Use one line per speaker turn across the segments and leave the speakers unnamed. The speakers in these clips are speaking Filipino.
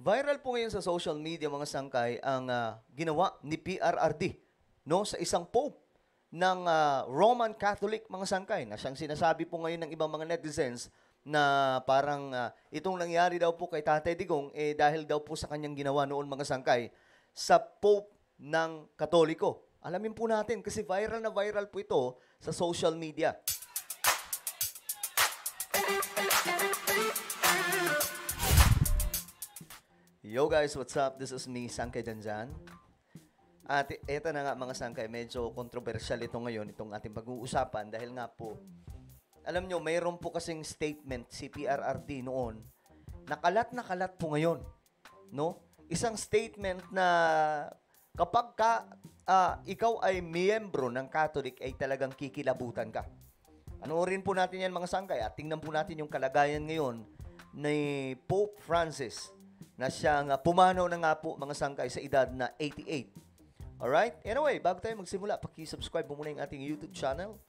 Viral po ngayon sa social media mga sangkay ang ginawa ni PRRD no sa isang pope ng Roman Catholic mga sangkay na siyang sinasabi po ngayon ng ibang mga netizens na parang itong nangyari daw po kay Tatay Digong dahil daw po sa kanyang ginawa noon mga sangkay sa pope ng Katoliko. Alamin po natin kasi viral na viral po ito sa social media. Yo guys, what's up? This is me, Sangkay Janjan. At eto na nga mga sangkay, medyo controversial ito ngayon, itong ating pag-uusapan dahil nga po, alam nyo, mayroon po kasing statement si PRRD noon, nakalat po ngayon. No? Isang statement na kapag ikaw ay miyembro ng Catholic ay talagang kikilabutan ka. Panoorin po natin yan mga sangkay at tingnan po natin yung kalagayan ngayon ni Pope Francis na siyang pumanaw na nga po mga sangkay sa edad na 88. Alright? Anyway, bago tayo magsimula, paki-subscribe mo muna yung ating YouTube channel.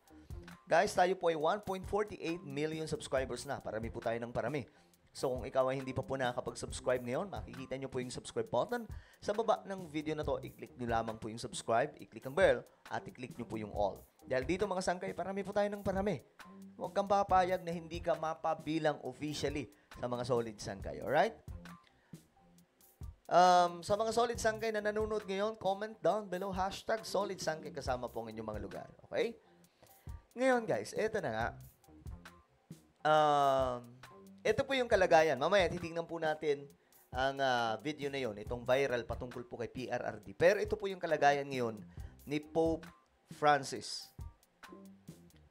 Guys, tayo po ay 1.48 million subscribers na. Parami po tayo ng parami. So kung ikaw ay hindi pa po nakakapag-subscribe ngayon, makikita nyo po yung subscribe button. Sa baba ng video na to, i-click nyo lamang po yung subscribe, i-click ang bell, at i-click nyo po yung all. Dahil dito mga sangkay, parami po tayo ng parami. Huwag kang papayag na hindi ka mapabilang officially sa mga solid sangkay. Alright? Sa mga solid sangkay na nanonood ngayon, comment down below, hashtag solid sangkay kasama po ang inyong mga lugar. Okay? Ngayon guys, eto na nga. Ito po yung kalagayan. Mamaya titingnan po natin ang video na yon, itong viral patungkol po kay PRRD. Pero ito po yung kalagayan ngayon ni Pope Francis.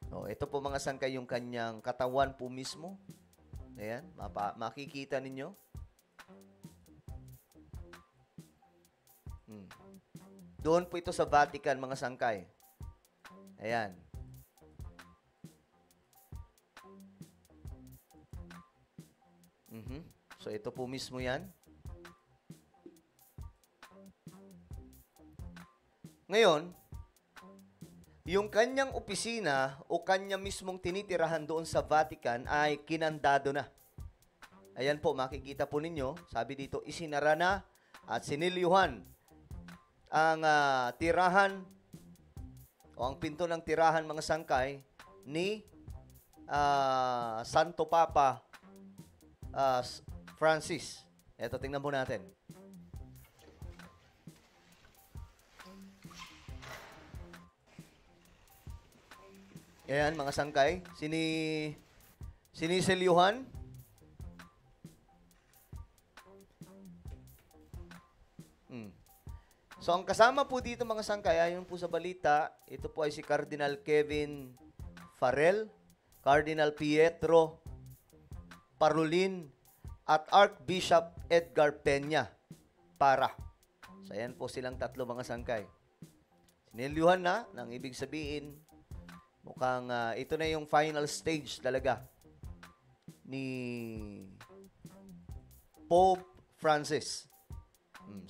Ito po mga sangkay yung kanyang katawan po mismo. Ayan, makikita ninyo. Doon po ito sa Vatican, mga sangkay. Ayan. So, ito po mismo yan. Ngayon, yung kanyang opisina o kanya mismong tinitirahan doon sa Vatican ay kinandado na. Ayan po, makikita po ninyo. Sabi dito, isinara na at sinilyuhan ang tirahan o ang pinto ng tirahan mga sangkay ni Santo Papa Francis. Ito, tingnan po natin. Ayan, mga sangkay. Siniselyuhan. So, ang kasama po dito mga sangkay, ayon po sa balita, ito po ay si Cardinal Kevin Farrell, Cardinal Pietro Parolin, at Archbishop Edgar Peña para. So, ayan po silang tatlo mga sangkay. Sinilyuhan na, nang ibig sabihin, mukhang ito na yung final stage talaga ni Pope Francis.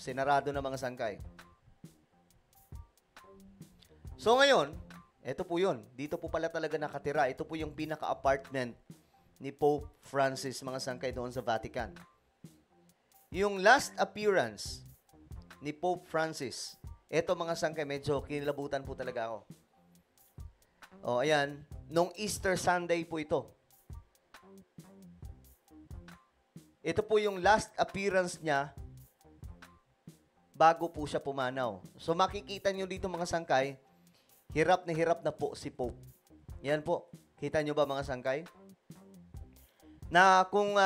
Sinarado na mga sangkay. So ngayon, ito po yun. Dito po pala talaga nakatira. Ito po yung pinaka-apartment ni Pope Francis, mga sangkay, doon sa Vatican. Yung last appearance ni Pope Francis, ito mga sangkay, medyo kinilabutan po talaga ako. Ayan. Nung Easter Sunday po ito. Ito po yung last appearance niya bago po siya pumanaw. So makikita nyo dito mga sangkay, hirap na po si Pope. Yan po. Kita nyo ba mga sangkay? Na kung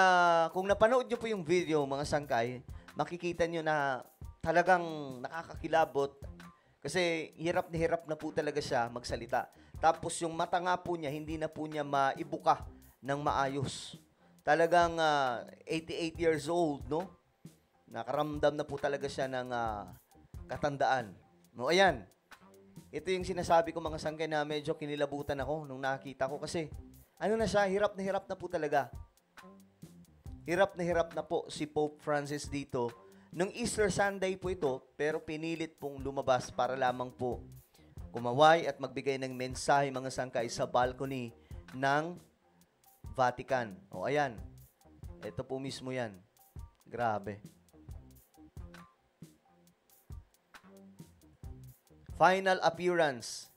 napanood nyo po yung video mga sangkay, makikita nyo na talagang nakakakilabot kasi hirap na po talaga siya magsalita. Tapos yung mata nga po niya, hindi na po niya maibuka ng maayos. Talagang 88 years old, no? Nakaramdam na po talaga siya ng katandaan. No, ayan. Ito yung sinasabi ko mga sangkay na medyo kinilabutan ako nung nakita ko kasi ano na siya, hirap na po talaga. Hirap na po si Pope Francis dito. Nung Easter Sunday po ito, pero pinilit pong lumabas para lamang po kumaway at magbigay ng mensahe mga sangkay sa balcony ng Vatican. Ayan. Ito po mismo yan. Grabe. final appearance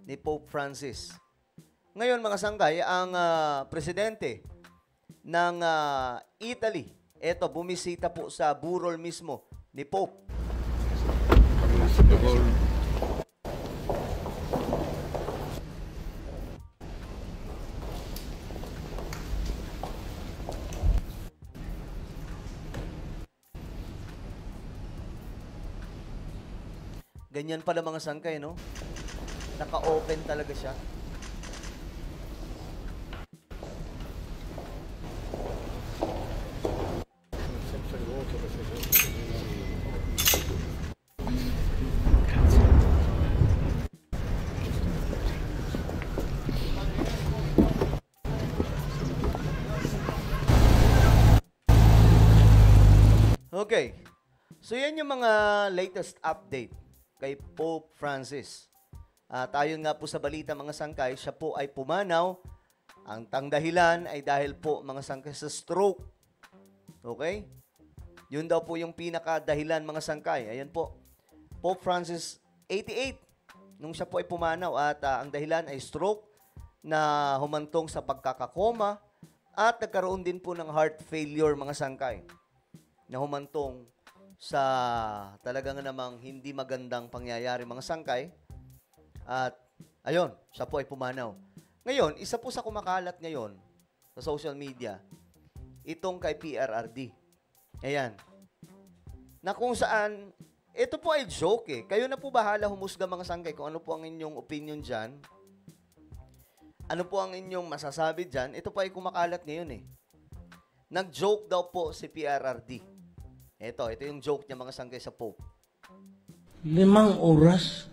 ni Pope Francis. Ngayon, mga sangkay, ang presidente ng Italy, eto, bumisita po sa burol mismo ni Pope. Ganyan pala mga sangkay, no? Naka-open talaga siya. Okay. So, yan yung mga latest update kay Pope Francis. At ayon nga po sa balita mga sangkay, siya po ay pumanaw. Ang dahilan ay dahil po mga sangkay sa stroke. Okay? Yun daw po yung pinaka-dahilan mga sangkay. Ayan po. Pope Francis, 88, nung siya po ay pumanaw. At ang dahilan ay stroke na humantong sa pagkakakoma at nagkaroon din po ng heart failure mga sangkay na humantong sa talagang namang hindi magandang pangyayari mga sangkay. At ayun, siya po ay pumanaw. Ngayon, isa po sa kumakalat ngayon sa social media, itong kay PRRD. Ayan. Na kung saan, ito po ay joke eh. Kayo na po bahala humusga mga sangkay kung ano po ang inyong opinion dyan. Ano po ang inyong masasabi dyan. Ito po ay kumakalat ngayon eh. Nag-joke daw po si PRRD. Ito yung joke niya mga sangkay sa Pope.
5 oras?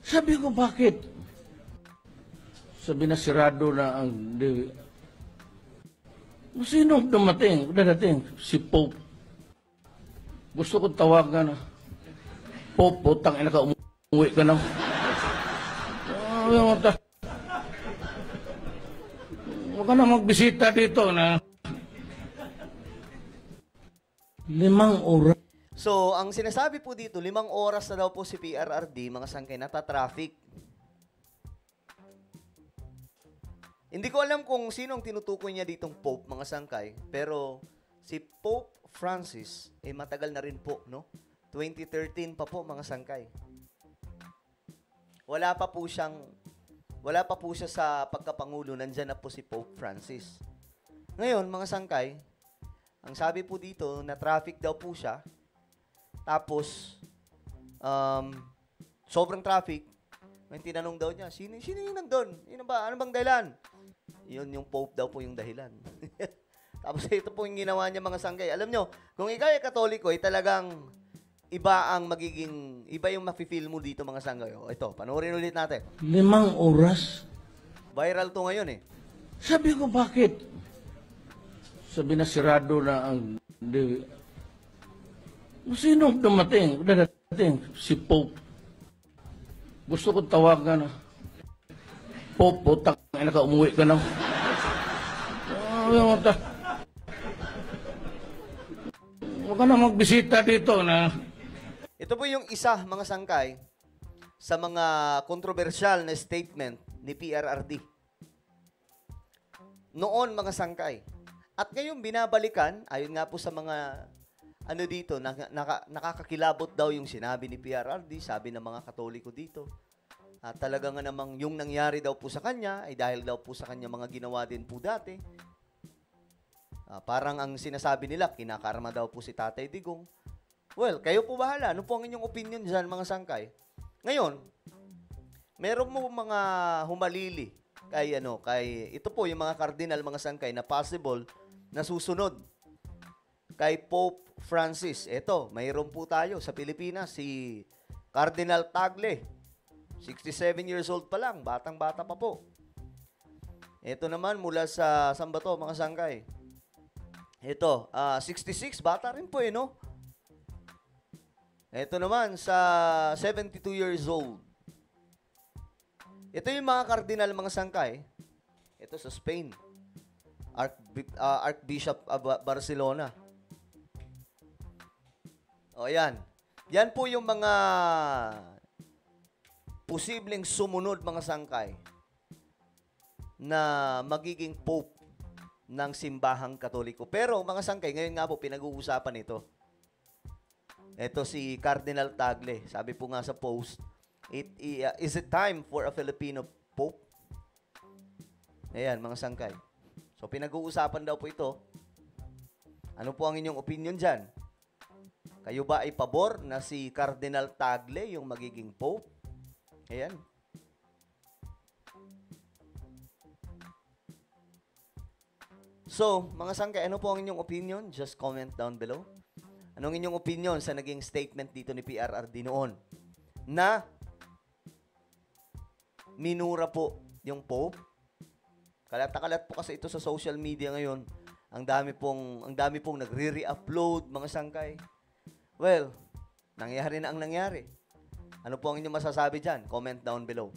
Sabi ko, bakit? Sabi na sirado na ang... Sino dadating? Si Pope. Gusto ko tawagan na. Pope, putang ina ka, umuwi ka na. Huwag ka na magbisita dito na... 5 oras.
So, ang sinasabi po dito, 5 oras na daw po si PRRD, mga sangkay, nata-traffic. Hindi ko alam kung sinong tinutukoy niya ditong Pope, mga sangkay, pero si Pope Francis, matagal na rin po, no? 2013 pa po, mga sangkay. Wala pa po siya sa pagkapangulo, nandyan na po si Pope Francis. Ngayon, mga sangkay, ang sabi po dito, na traffic daw po siya. Tapos, sobrang traffic. May tinanong daw niya, sino yung nandun? Ano bang dahilan? Yun yung Pope daw po yung dahilan. Tapos ito po yung ginawa niya mga sangkay. Alam nyo, kung ikaw ay Katoliko, ay talagang iba yung mafe-feel mo dito mga sangkay. O, ito, panoorin ulit natin.
5 oras?
Viral to ngayon eh.
Sabi ko, bakit? Sabi na sirado na ang... Sino dadating? Si Pope. Gusto ko tawagan na. Pope, putang ina ka, umuwi ka na. Huwag ka na magbisita dito na...
Ito po yung isa, mga sangkay, sa mga kontrobersyal na statement ni PRRD. Noon, mga sangkay. At ngayon, binabalikan, ayon nga po sa mga, dito, nakakakilabot daw yung sinabi ni PRRD, sabi ng mga Katoliko dito. At talaga nga namang yung nangyari daw po sa kanya, ay dahil daw po sa kanya mga ginawa din po dati. Parang ang sinasabi nila, kinakarma daw po si Tatay Digong. Well, kayo po bahala. Ano po ang inyong opinion dyan, mga sangkay? Ngayon, meron mo mga humalili kay ito po yung mga cardinal, mga sangkay, na possible na susunod kay Pope Francis. Ito, mayroon po tayo sa Pilipinas, si Cardinal Tagle. 67 years old pa lang, batang-bata pa po. Ito naman mula sa, saan ba to, mga sangkay? Ito, 66, bata rin po no? Ito naman sa 72 years old. Ito yung mga cardinal, mga sangkay. Ito sa Spain. Archbishop of Barcelona. O, yan. Yan po yung mga posibleng sumunod mga sangkay na magiging pope ng simbahang Katoliko. Pero mga sangkay, ngayon nga po pinag-uusapan ito. Ito si Cardinal Tagle. Sabi po nga sa post, is it time for a Filipino pope? Ayan, mga sangkay. So pinag-uusapan daw po ito. Ano po ang inyong opinion dyan? Kayo ba ay pabor na si Cardinal Tagle yung magiging pope? Ayan. So, mga sangkay, ano po ang inyong opinion? Just comment down below. Anong inyong opinion sa naging statement dito ni PRRD noon? Na minura po yung pope? Kalat-kalat po kasi ito sa social media ngayon. Ang dami pong nagre-re-upload, mga sangkay. Well, nangyari na ang nangyari. Ano po ang inyong masasabi dyan? Comment down below.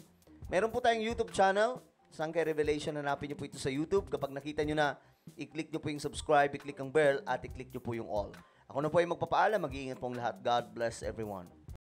Meron po tayong YouTube channel, Sangkay Revelation. Hanapin nyo po ito sa YouTube. Kapag nakita nyo na, i-click nyo po yung subscribe, i-click ang bell, at i-click nyo po yung all. Ako na po ay magpapaalam. Mag-iingat pong lahat. God bless everyone.